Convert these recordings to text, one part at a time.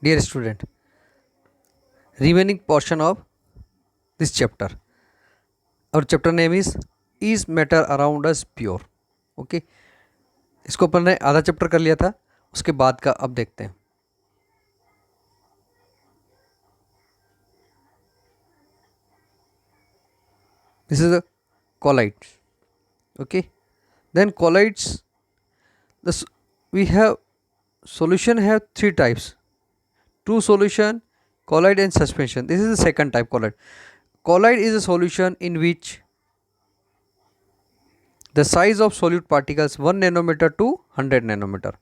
Dear student, remaining portion of this chapter. Our chapter name is matter around us pure? Okay, इसको अपन ने आधा chapter कर लिया था, उसके बाद का अब देखते हैं. This is a colloids. Okay, then colloids. We have solution have three types: true solution, colloid, and suspension. This is the second type, colloid. Colloid is a solution in which the size of solute particles 1 nanometer to 100 nanometer.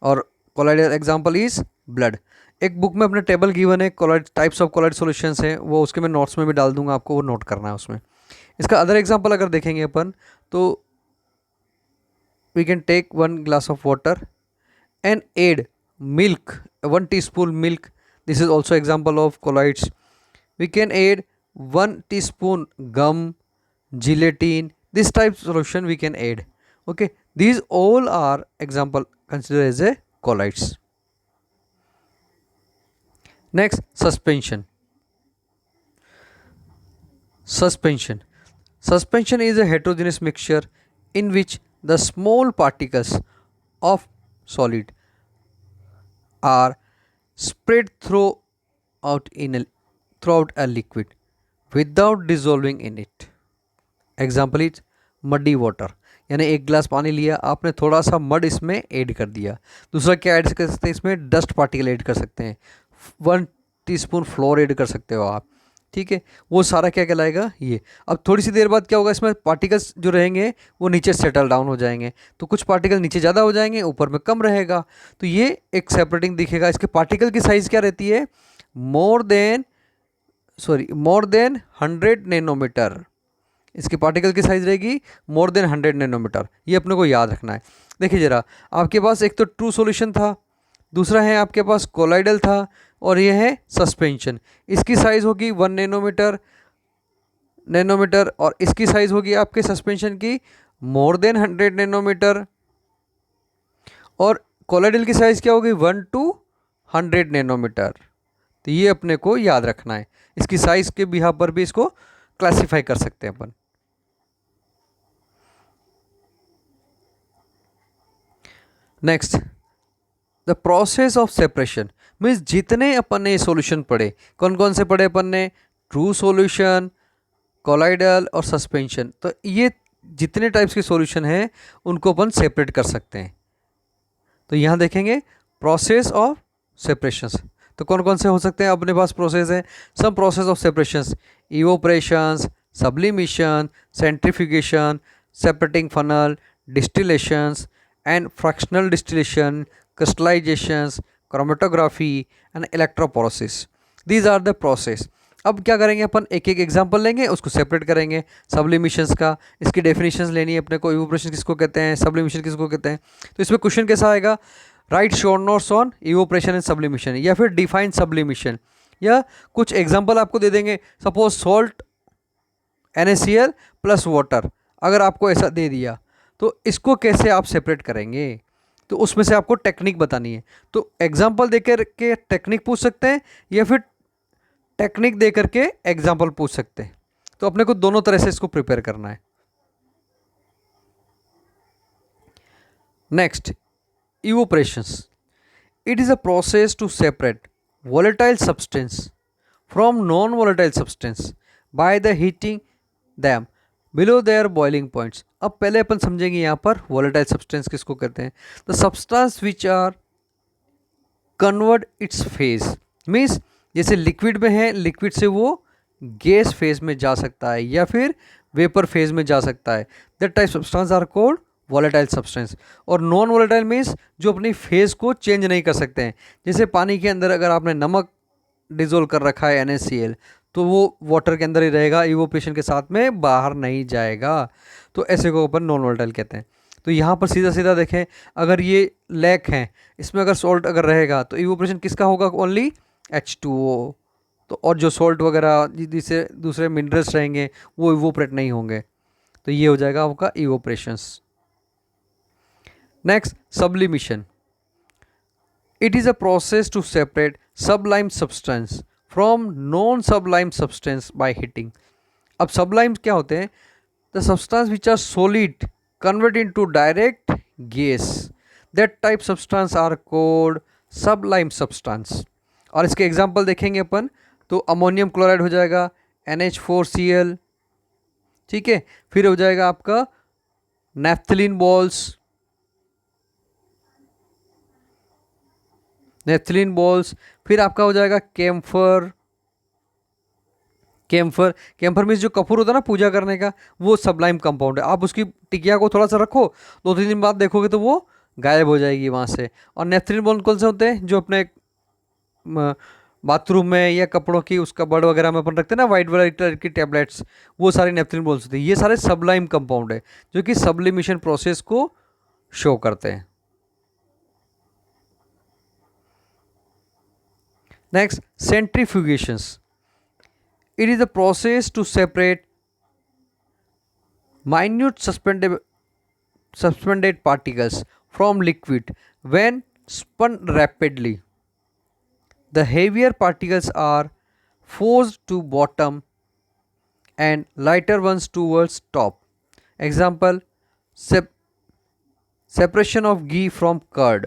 और colloidal example is blood. एक book में अपने table given है, colloid types of colloid solutions हैं, वो उसके मैं notes में भी डाल दूंगा, आपको वो नोट करना है उसमें. इसका अदर एग्जांपल अगर देखेंगे अपन तो we can take 1 glass of water and add milk, 1 teaspoon milk. This is also example of colloids. We can add 1 teaspoon gum, gelatin. This type solution we can add. Okay, these all are example considered as a colloids. Next, suspension. Suspension is a heterogeneous mixture in which the small particles of solid are spread throughout a liquid without dissolving in it. Example is muddy water, यानी एक गिलास पानी लिया आपने, थोड़ा सा mud इसमें add कर दिया. दूसरा क्या ऐड कर सकते हैं, इसमें डस्ट पार्टिकल ऐड कर सकते हैं, 1 टीस्पून फ्लोर ऐड कर सकते हो आप. ठीक है, वो सारा क्या कहलाएगा ये. अब थोड़ी सी देर बाद क्या होगा, इसमें पार्टिकल्स जो रहेंगे वो नीचे सेटल डाउन हो जाएंगे, तो कुछ पार्टिकल नीचे ज़्यादा हो जाएंगे, ऊपर में कम रहेगा, तो ये एक सेपरेटिंग दिखेगा. इसके पार्टिकल की साइज़ क्या रहती है, मोर देन 100 नैनोमीटर. इसकी पार्टिकल की साइज़ रहेगी मोर देन 100 नैनोमीटर. ये अपने को याद रखना है. देखिए ज़रा, आपके पास एक तो ट्रू सॉल्यूशन था, दूसरा है आपके पास कोलाइडल था, और ये है सस्पेंशन. इसकी साइज़ होगी 1 नैनोमीटर और इसकी साइज़ होगी आपके सस्पेंशन की मोर देन 100 नैनोमीटर. और कोलाइडल की साइज़ क्या होगी, 1 to 100 नैनोमीटर. तो ये अपने को याद रखना है. इसकी साइज़ के बिहार पर भी इसको क्लासीफाई कर सकते हैं अपन. Next, the process of separation means जितने अपन ने सॉल्यूशन पढ़े, कौन कौन से पढ़े अपन ने, ट्रू सॉल्यूशन, कोलाइडल और सस्पेंशन. तो ये जितने टाइप्स के सॉल्यूशन हैं उनको अपन सेपरेट कर सकते हैं. तो यहाँ देखेंगे प्रोसेस ऑफ सेपरेशंस, तो कौन कौन से हो सकते हैं अपने पास प्रोसेस है. Some process of separations: evaporations, sublimation, centrifugation, separating funnel, distillations and fractional distillation, crystallizations, chromatography and electroporation. These are the process. अब क्या करेंगे अपन, एक एक एग्जांपल लेंगे, उसको सेपरेट करेंगे. सब्लिमेशंस का, इसकी डेफिनेशंस लेनी है अपने को. इवोपरेशन किसको कहते हैं, सब्लिमेशन किसको कहते हैं. तो इसमें क्वेश्चन कैसा आएगा, right short notes on evaporation and sublimation, या फिर डिफाइन सब्लिमेशन, या कुछ एग्जांपल आपको दे देंगे. Suppose salt NaCl plus water, अगर आपको ऐसा दे दिया तो इसको कैसे आप सेपरेट करेंगे, तो उसमें से आपको टेक्निक बतानी है. तो एग्जांपल देकर के टेक्निक पूछ सकते हैं, या फिर टेक्निक दे करके एग्जाम्पल पूछ सकते हैं. तो अपने को दोनों तरह से इसको प्रिपेयर करना है. Next, evaporations. It is a process to separate volatile substance from non-volatile substance by the heating them below their boiling points. अब पहले अपन समझेंगे यहाँ पर volatile substance किसको कहते हैं. The substance which are convert its phase means जैसे liquid में है, लिक्विड से वो गैस फेज में जा सकता है या फिर वेपर फेज में जा सकता है. That type substance are called volatile substance. और नॉन वॉलेटाइल मीन्स जो अपनी फेज को चेंज नहीं कर सकते हैं. जैसे पानी के अंदर अगर आपने नमक डिजोल्व कर रखा है NaCl, तो वो वाटर के अंदर ही रहेगा, इवोपरेशन के साथ में बाहर नहीं जाएगा. तो ऐसे को अपन नॉन वॉलेटाइल कहते हैं. तो यहाँ पर सीधा सीधा देखें, अगर ये लेक है, इसमें अगर सॉल्ट अगर रहेगा तो इवोपरेशन किसका होगा, ओनली H2O. तो और जो सॉल्ट वगैरह जिससे दूसरे मिनरल्स रहेंगे वो इवोपरेट नहीं होंगे. तो ये हो जाएगा आपका evaporations. Next, sublimation. It is a process to separate sublime substance from non sublime substance by heating. अब sublime क्या होते हैं? The substance which are solid convert into direct gas. That type substance are called sublime substance. और इसके example देखेंगे अपन तो ammonium chloride हो जाएगा NH4Cl, ठीक है। फिर हो जाएगा आपका नेफ्थलीन बॉल्स, फिर आपका हो जाएगा कैम्फर मीन्स जो कपूर होता है ना पूजा करने का, वो सबलाइम कंपाउंड है। आप उसकी टिकिया को थोड़ा सा रखो, 2-3 दिन बाद देखोगे तो वो गायब हो जाएगी वहाँ से। और नेफ्थलीन बॉल्स कौन से होते हैं? जो अपने बाथरूम में या कपड़ों की उसका बर्ड वगैरह में अपन रखते हैं ना, वाइट कलर की टैबलेट्स, वो सारे नेफ्थलीन बॉल्स होते हैं। ये सारे सबलाइम कंपाउंड है जो कि सब्लिमेशन प्रोसेस को शो करते हैं। Next, सेंट्रीफ्यूगेशंस। It is a process to separate minute suspended particles from liquid when spun rapidly. The heavier particles are forced to bottom and lighter ones towards top. Example, separation of ghee from curd.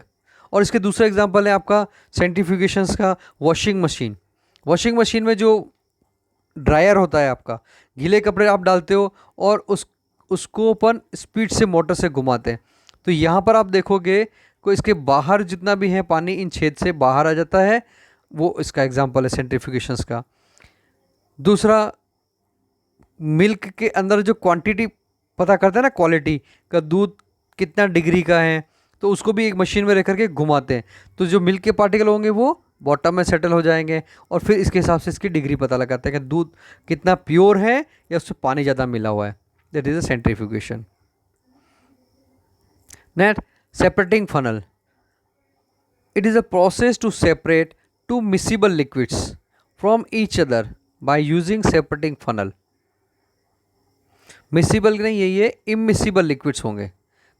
और इसके दूसरा example है आपका सेंट्रीफ्यूगेशंस का washing machine में जो dryer होता है आपका, गीले कपड़े आप डालते हो और उसको अपन स्पीड से मोटर से घुमाते हैं। तो यहाँ पर आप देखोगे को इसके बाहर जितना भी है पानी इन छेद से बाहर आ जाता है, वो इसका एग्जांपल है सेंट्रीफ्यूगेशंस का। दूसरा, मिल्क के अंदर जो क्वांटिटी पता करते हैं ना, क्वालिटी का, दूध कितना डिग्री का है, तो उसको भी एक मशीन में रख करके घुमाते हैं। तो जो मिल्क के पार्टिकल होंगे वो बॉटम में सेटल हो जाएंगे और फिर इसके हिसाब से इसकी डिग्री पता लगाते हैं कि दूध कितना प्योर है या उसमें पानी ज़्यादा मिला हुआ है। That is a centrifugation. Next, separating funnel. It is a process to separate two miscible liquids from each other by using separating funnel. Miscible नहीं, ये इमिसिबल लिक्विड्स होंगे।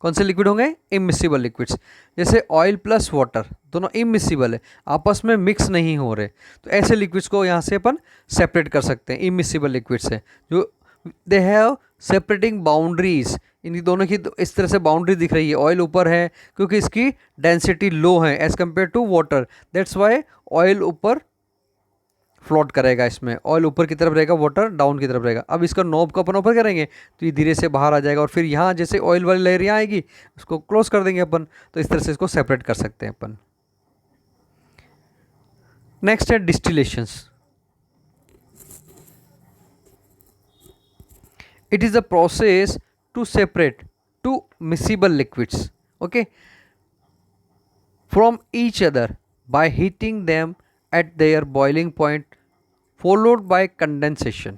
कौन से लिक्विड होंगे? Immiscible liquids. जैसे ऑयल प्लस वाटर दोनों immiscible है, आपस में मिक्स नहीं हो रहे, तो ऐसे लिक्विड्स को यहाँ से अपन सेपरेट कर सकते हैं। इमिसिबल लिक्विड्स है जो दे हैव सेपरेटिंग बाउंड्रीज। इन दोनों की तो इस तरह से बाउंड्री दिख रही है। ऑयल ऊपर है क्योंकि इसकी डेंसिटी लो है as compare to water, that's why oil ऊपर फ्लोट करेगा, इसमें ऑयल ऊपर की तरफ रहेगा, वाटर डाउन की तरफ रहेगा। अब इसका नॉब को अपन ऊपर करेंगे तो ये धीरे से बाहर आ जाएगा और फिर यहाँ जैसे ऑयल वाली लेयर यहाँ आएगी उसको क्लोज कर देंगे अपन। तो इस तरह से इसको सेपरेट कर सकते हैं अपन। नेक्स्ट है distillations. It is a process to separate two miscible liquids, okay, from each other by heating them at their boiling point followed by condensation.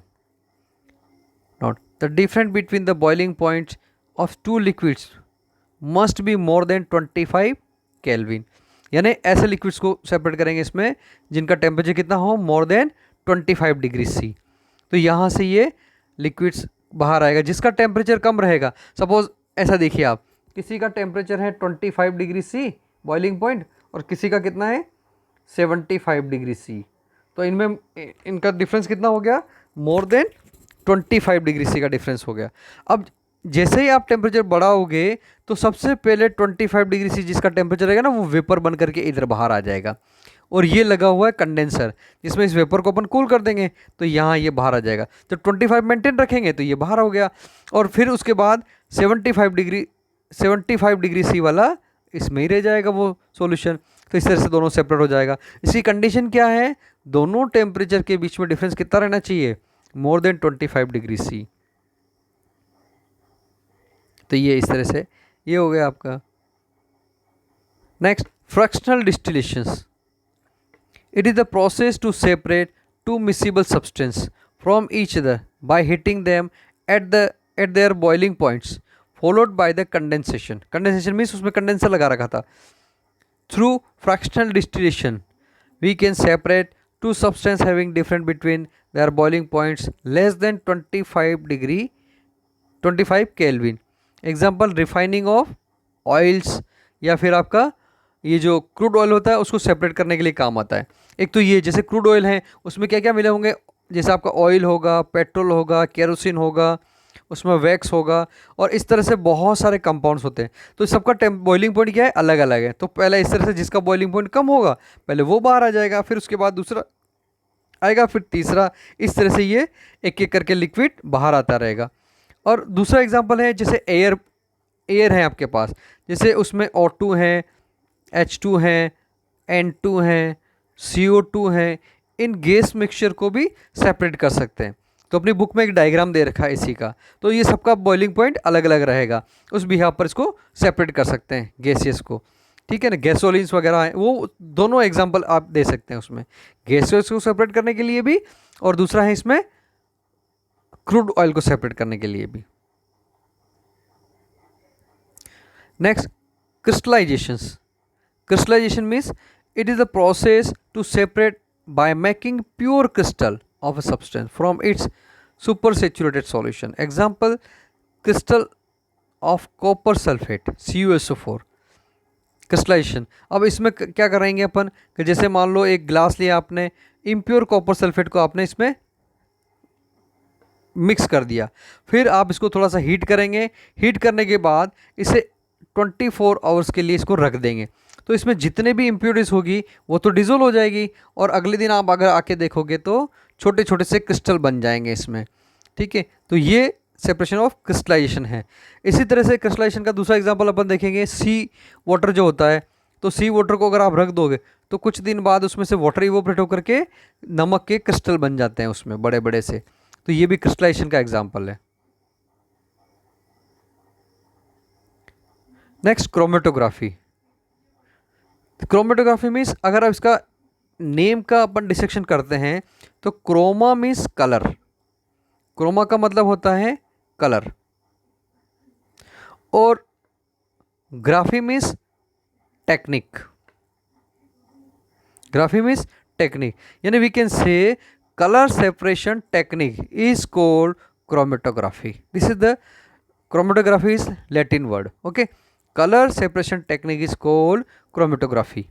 Now, the difference between the boiling points of two liquids must be more than 25 Kelvin. यानी ऐसे liquids को separate करेंगे इसमें जिनका temperature कितना हो, मोर than 25 degree C. तो यहाँ से ये लिक्विड्स बाहर आएगा। जिसका टेम्परेचर कम रहेगा, सपोज ऐसा देखिए आप, किसी का टेम्परेचर है 25 डिग्री सी बॉइलिंग पॉइंट और किसी का कितना है 75 डिग्री सी, तो इनमें इनका डिफरेंस कितना हो गया? मोर देन 25 डिग्री सी का डिफरेंस हो गया। अब जैसे ही आप टेम्परेचर बढ़ाओगे तो सबसे पहले 25 डिग्री सी जिसका टेम्परेचर रहेगा ना, वो वेपर बन करके इधर बाहर आ जाएगा। और ये लगा हुआ है कंडेंसर जिसमें इस वेपर को अपन कूल कर देंगे तो यहाँ ये बाहर आ जाएगा। तो 25 मेंटेन रखेंगे तो ये बाहर हो गया। और फिर उसके बाद 75 डिग्री सी वाला इसमें ही रह जाएगा वो सॉल्यूशन। तो इस तरह से दोनों सेपरेट हो जाएगा। इसकी कंडीशन क्या है? दोनों टेम्परेचर के बीच में डिफरेंस कितना रहना चाहिए? More than 25 degree C. तो ये इस तरह से ये हो गया आपका। Next, fractional distillations. It is the process to separate two miscible substance from each other by heating them at their boiling points followed by the condensation. Condensation means उसमें कंडेंसर लगा रखा था। Through fractional distillation, we can separate two substances having difference between their boiling points less than 25 Kelvin. Example, refining of oils या फिर आपका ये जो crude oil होता है उसको सेपरेट करने के लिए काम आता है। एक तो ये जैसे क्रूड ऑयल है उसमें क्या क्या मिले होंगे, जैसे आपका ऑयल होगा, पेट्रोल होगा, केरोसिन होगा, उसमें वैक्स होगा, और इस तरह से बहुत सारे कंपाउंड्स होते हैं। तो सबका बॉइलिंग पॉइंट क्या है, अलग अलग है। तो पहले इस तरह से जिसका बॉइलिंग पॉइंट कम होगा पहले वो बाहर आ जाएगा, फिर उसके बाद दूसरा आएगा, फिर तीसरा, इस तरह से ये एक एक करके लिक्विड बाहर आता रहेगा। और दूसरा एग्जांपल है जैसे एयर, एयर है आपके पास, जैसे उसमें O2 है, H2 है, N2 है, CO2 है, इन गैस मिक्सचर को भी सेपरेट कर सकते हैं। तो अपनी बुक में एक डायग्राम दे रखा है इसी का, तो ये सबका बॉइलिंग पॉइंट अलग अलग रहेगा, उस बिहाफ पर इसको सेपरेट कर सकते हैं गैसेस को। ठीक है ना, गैसोलिन्स वगैरह हैं, वो दोनों एग्जांपल आप दे सकते हैं उसमें, गैसेस को सेपरेट करने के लिए भी, और दूसरा है इसमें क्रूड ऑयल को सेपरेट करने के लिए भी। Next, crystallizations. Crystallization means it is a process to separate by making pure crystal of a substance from its supersaturated solution. Example, crystal of copper sulfate CuSO4 crystallisation. अब इसमें क्या करेंगे अपन कि जैसे मान लो एक ग्लास लिया आपने, इम्प्योर कॉपर सल्फेट को आपने इसमें मिक्स कर दिया, फिर आप इसको थोड़ा सा हीट करेंगे, हीट करने के बाद इसे 24 आवर्स के लिए इसको रख देंगे। तो इसमें जितने भी इम्प्योरिटीज़ होगी वो तो डिजोल्व हो जाएगी, और अगले दिन आप अगर आके देखोगे तो छोटे छोटे से क्रिस्टल बन जाएंगे इसमें। ठीक है, तो ये सेपरेशन ऑफ क्रिस्टलाइजेशन है। इसी तरह से क्रिस्टलाइजेशन का दूसरा एग्जांपल अपन देखेंगे, सी वाटर जो होता है। तो सी वाटर को अगर आप रख दोगे तो कुछ दिन बाद उसमें से वाटर इवोपरेट होकर के नमक के क्रिस्टल बन जाते हैं उसमें बड़े बड़े से। तो ये भी क्रिस्टलाइजेशन का एग्जांपल है। Next, chromatography. क्रोमेटोग्राफी मीन्स अगर आप इसका नेम का अपन डिसेक्शन करते हैं तो क्रोमा मीन्स कलर, क्रोमा का मतलब होता है कलर, और graphy means technique, graphy means technique, यानी we can say colour separation technique is called chromatography. This is the chromatography is Latin word. Okay, color separation technique is called chromatography.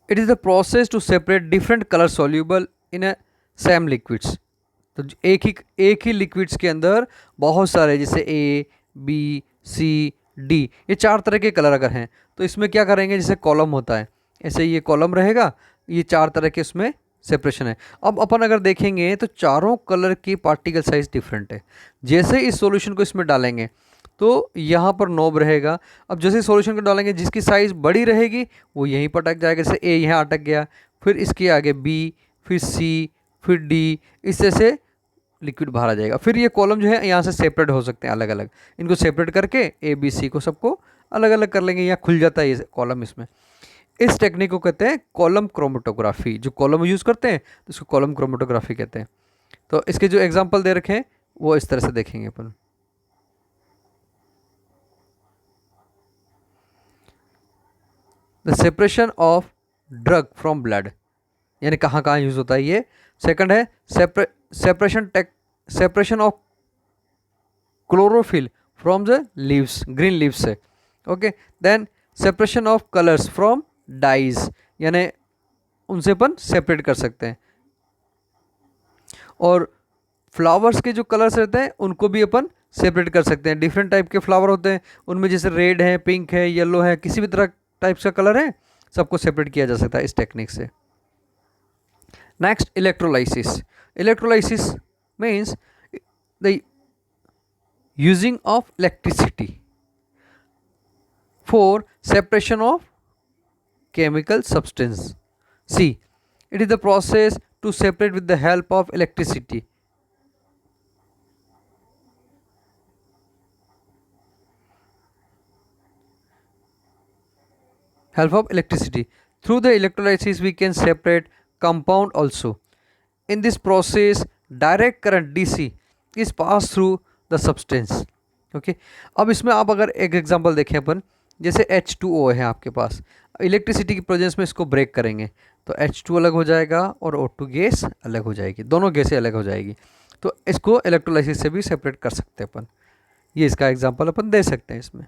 It is the process to separate different color soluble in a same liquids. तो एक ही liquids के अंदर बहुत सारे, जैसे A, B, C, D, ये 4 तरह के कलर अगर हैं तो इसमें क्या करेंगे, जैसे कॉलम होता है ऐसे ये कॉलम रहेगा, ये 4 तरह के उसमें सेपरेशन है। अब अपन अगर देखेंगे तो चारों कलर की पार्टिकल साइज डिफरेंट है। जैसे इस सॉल्यूशन को इसमें डालेंगे तो यहाँ पर नोब रहेगा। अब जैसे सॉल्यूशन को डालेंगे जिसकी साइज़ बड़ी रहेगी वो यहीं पर अटक जाएगा, जैसे ए यहाँ अटक गया, फिर इसके आगे बी, फिर सी, फिर डी, इस तरह से लिक्विड बाहर आ जाएगा। फिर ये कॉलम जो है यहाँ से सेपरेट हो सकते हैं अलग अलग, इनको सेपरेट करके ए बी सी को सबको अलग अलग कर लेंगे, यहाँ खुल जाता है ये कॉलम इसमें। इस टेक्निक को कहते हैं कॉलम क्रोमेटोग्राफी। जो कॉलम यूज़ करते हैं तो इसको कॉलम क्रोमेटोग्राफी कहते हैं। तो इसके जो एग्जांपल दे रखे हैं वो इस तरह से देखेंगे अपन। The separation of drug from blood, यानी कहाँ कहाँ यूज़ होता है ये। सेकंड है separation of chlorophyll from the leaves, green leaves से। Okay, then separation of colours from dyes, यानी उनसे अपन सेपरेट कर सकते हैं। और फ्लावर्स के जो कलर्स रहते हैं उनको भी अपन सेपरेट कर सकते हैं। डिफरेंट टाइप के फ्लावर होते हैं, उनमें जैसे रेड है, पिंक है, येलो है, किसी भी तरह टाइप्स का कलर है, सबको सेपरेट किया जा सकता है इस टेक्निक से। Next, electrolysis. Electrolysis means the using of electricity for separation of chemical substance. C, it is the process to separate with the help of electricity. Help of electricity. Through the electrolysis we can separate compound also. In this process direct current DC is passed through the substance. Okay, अब इसमें आप अगर एक example देखें अपन, जैसे H2O है आपके पास, electricity की प्रेजेंस में इसको ब्रेक करेंगे तो H2 अलग हो जाएगा और O2 गैस अलग हो जाएगी, दोनों गैसें अलग हो जाएगी। तो इसको इलेक्ट्रोलाइसिस से भी सेपरेट कर सकते हैं अपन। ये इसका एग्जांपल अपन दे सकते हैं इसमें।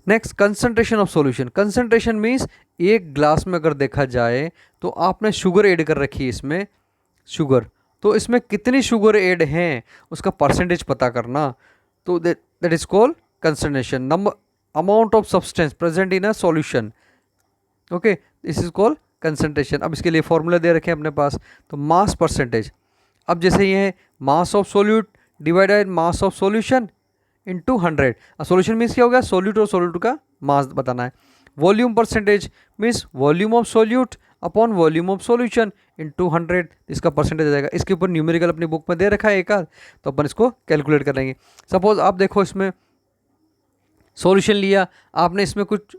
Next, concentration of solution. Concentration means एक ग्लास में अगर देखा जाए तो आपने शुगर ऐड कर रखी है इसमें, शुगर, तो इसमें कितनी शुगर ऐड हैं उसका परसेंटेज पता करना, तो that is called concentration. Number, amount of substance present in a solution, okay, this is called concentration. अब इसके लिए फॉर्मूला दे रखे हैं अपने पास, तो मास परसेंटेज। अब जैसे ये है mass of solute divided mass of solution into 100। Solution means क्या हो गया, सोल्यूट और सोल्यूट का मास बताना है। Volume percentage means volume of solute upon volume of solution into 100, इसका परसेंटेज आ जाएगा। इसके ऊपर न्यूमेरिकल अपनी बुक में दे रखा है एक आध, तो अपन इसको कैलकुलेट कर लेंगे। सपोज आप देखो इसमें सॉल्यूशन लिया आपने, इसमें कुछ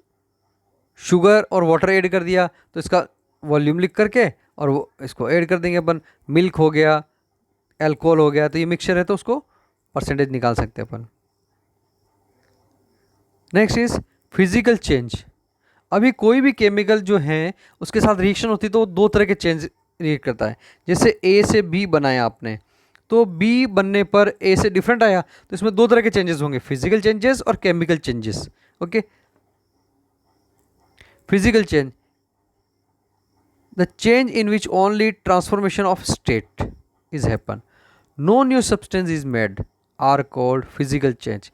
शुगर और वाटर ऐड कर दिया, तो इसका वॉल्यूम लिख करके और वो इसको ऐड कर देंगे अपन। मिल्क हो गया, अल्कोहल हो गया, तो ये मिक्सचर है तो उसको परसेंटेज निकाल सकते हैं अपन। Next is physical change. अभी कोई भी केमिकल जो है उसके साथ रिएक्शन होती है तो वो दो तरह के चेंज रिएक्ट करता है। जैसे ए से बी बनाया आपने, तो बी बनने पर ए से डिफरेंट आया, तो इसमें दो तरह के चेंजेस होंगे, फिजिकल चेंजेस और chemical changes. Okay, physical change, the change in which only transformation of state is happen, no new substance is made, are called physical change.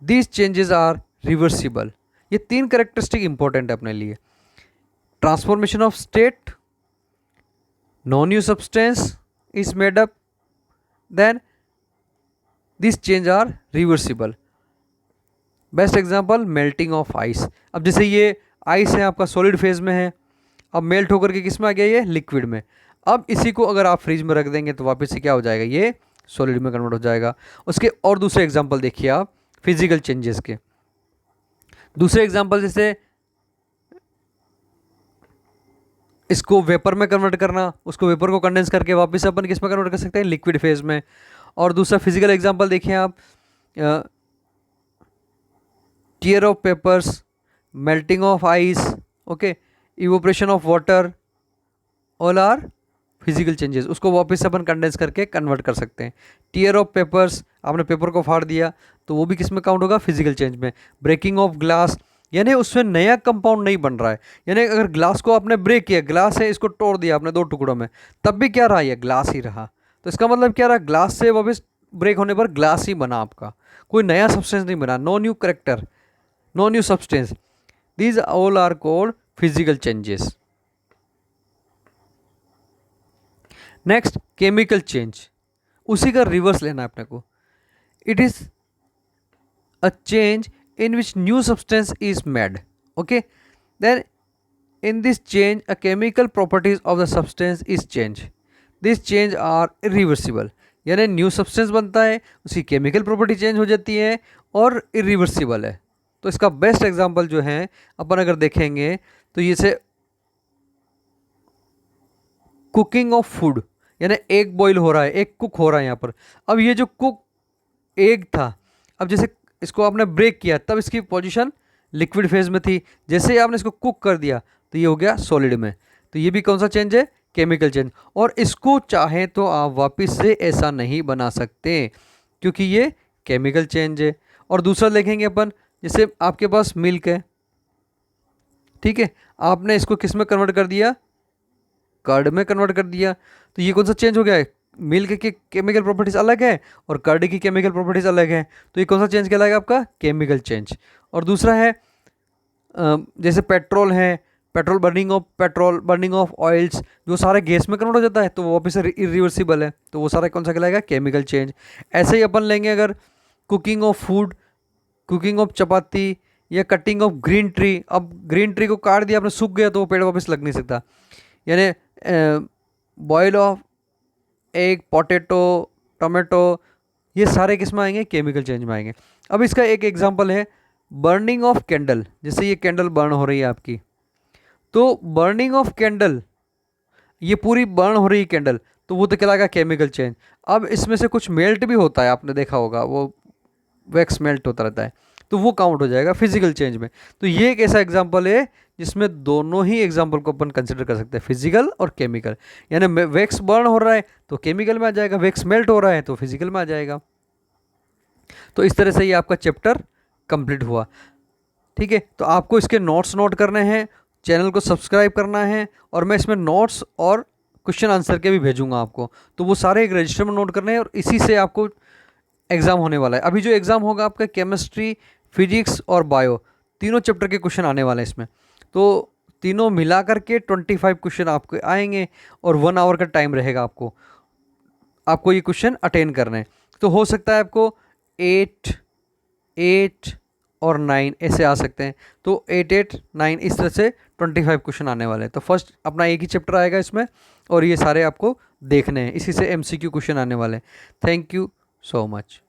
These changes are reversible. ये तीन characteristic important है अपने लिए। Transformation of state, no new substance is made up, then this change are reversible. Best example melting of ice. अब जैसे ये ice है आपका सॉलिड फेज में है, अब मेल्ट होकर के किस में आ गया, ये लिक्विड में। अब इसी को अगर आप फ्रिज में रख देंगे तो वापस से क्या हो जाएगा, ये सॉलिड में कन्वर्ट हो जाएगा। उसके और दूसरे एग्जांपल देखिए आप फिजिकल चेंजेस के। दूसरे एग्जांपल जैसे इसको वेपर में कन्वर्ट करना, उसको वेपर को कंडेंस करके वापस अपन किस में कन्वर्ट कर सकते हैं, लिक्विड फेज में। और दूसरा फिजिकल एग्जांपल देखिए आप, tear of papers, melting of ice, okay, evaporation of water, all are physical changes. उसको वापस अपन कंडेंस करके कन्वर्ट कर सकते हैं। टीयर ऑफ पेपर्स, आपने पेपर को फाड़ दिया तो वो भी किस में काउंट होगा, फिजिकल चेंज में। ब्रेकिंग ऑफ ग्लास, यानी उसमें नया कंपाउंड नहीं बन रहा है, यानी अगर ग्लास को आपने ब्रेक किया, ग्लास है इसको तोड़ दिया आपने दो टुकड़ों में, तब भी क्या रहा, ये ग्लास ही रहा। तो इसका मतलब क्या रहा, ग्लास से वापस ब्रेक होने पर ग्लास ही बना आपका, कोई नया सब्सटेंस नहीं बना, no new character, no new substance. These all are called physical changes. Next, chemical change, उसी का रिवर्स लेना है अपने को। It is a change in which new substance is made, okay, then in this change a chemical properties of the substance is changed, these change are irreversible। यानी new substance बनता है, उसकी केमिकल प्रॉपर्टी चेंज हो जाती है और irreversible है। तो इसका बेस्ट एग्जांपल जो है अपन अगर देखेंगे तो ये से कुकिंग ऑफ फूड, यानी एग बॉईल हो रहा है, एग कुक हो रहा है यहाँ पर। अब ये जो कुक एग था, अब जैसे इसको आपने ब्रेक किया तब इसकी पोजीशन लिक्विड फेज में थी, जैसे ही आपने इसको कुक कर दिया तो ये हो गया सॉलिड में। तो ये भी कौन सा चेंज है, केमिकल चेंज। और इसको चाहे तो आप वापस से ऐसा नहीं बना सकते क्योंकि ये केमिकल चेंज है। और दूसरा देखेंगे अपन, जैसे आपके पास मिल्क है, ठीक है, आपने इसको किस में कन्वर्ट कर दिया, कर्ड में कन्वर्ट कर दिया, तो ये कौन सा चेंज हो गया है, मिल्क की केमिकल प्रॉपर्टीज अलग है और कर्ड की केमिकल प्रॉपर्टीज अलग है, तो ये कौन सा चेंज कहलाएगा आपका, केमिकल चेंज। और दूसरा है जैसे पेट्रोल है, पेट्रोल बर्निंग ऑफ ऑयल्स, जो सारे गैस में कन्वर्ट हो जाता है तो वो वापस से इरिवर्सिबल है, तो वो सारा कौन सा कहलाएगा, केमिकल चेंज। ऐसे ही अपन लेंगे अगर cooking of food, cooking of chapati या कटिंग ऑफ ग्रीन ट्री। अब ग्रीन ट्री को काट दिया आपने, सूख गया तो वो पेड़ वापस लग नहीं सकता, यानी boil of egg, potato, tomato, ये सारे किस में आएंगे, केमिकल चेंज में आएंगे। अब इसका एक एग्जांपल है बर्निंग ऑफ कैंडल। जैसे ये कैंडल बर्न हो रही है आपकी, तो बर्निंग ऑफ कैंडल, ये पूरी बर्न हो रही है कैंडल, तो वो तो कहलाएगा केमिकल चेंज। अब इसमें से कुछ मेल्ट भी होता है, आपने देखा होगा वो वैक्स मेल्ट होता रहता है, तो वो काउंट हो जाएगा फिजिकल चेंज में। तो ये एक ऐसा एग्जांपल है जिसमें दोनों ही एग्जांपल को अपन कंसिडर कर सकते हैं, फिजिकल और केमिकल। यानी वैक्स बर्न हो रहा है तो केमिकल में आ जाएगा, वैक्स मेल्ट हो रहा है तो फिजिकल में आ जाएगा। तो इस तरह से ये आपका चैप्टर कंप्लीट हुआ। ठीक है, तो आपको इसके नोट्स नोट करने हैं, चैनल को सब्सक्राइब करना है, और मैं इसमें नोट्स और क्वेश्चन आंसर के भी भेजूंगा आपको, तो वो सारे एक रजिस्टर में नोट करने हैं और इसी से आपको एग्ज़ाम होने वाला है। अभी जो एग्ज़ाम होगा आपका केमिस्ट्री, फिजिक्स और बायो, तीनों चैप्टर के क्वेश्चन आने वाले हैं इसमें, तो तीनों मिला करके 25 क्वेश्चन आपके आएंगे और 1 आवर का टाइम रहेगा आपको आपको ये क्वेश्चन अटेंड करने हैं। तो हो सकता है आपको 8, 8 और 9 ऐसे आ सकते हैं, तो 8, 8, 9 इस तरह से 25 क्वेश्चन आने वाले हैं। तो फर्स्ट अपना एक ही चैप्टर आएगा इसमें और ये सारे आपको देखने हैं, इसी से MCQ क्वेश्चन आने वाले हैं। Thank you so much.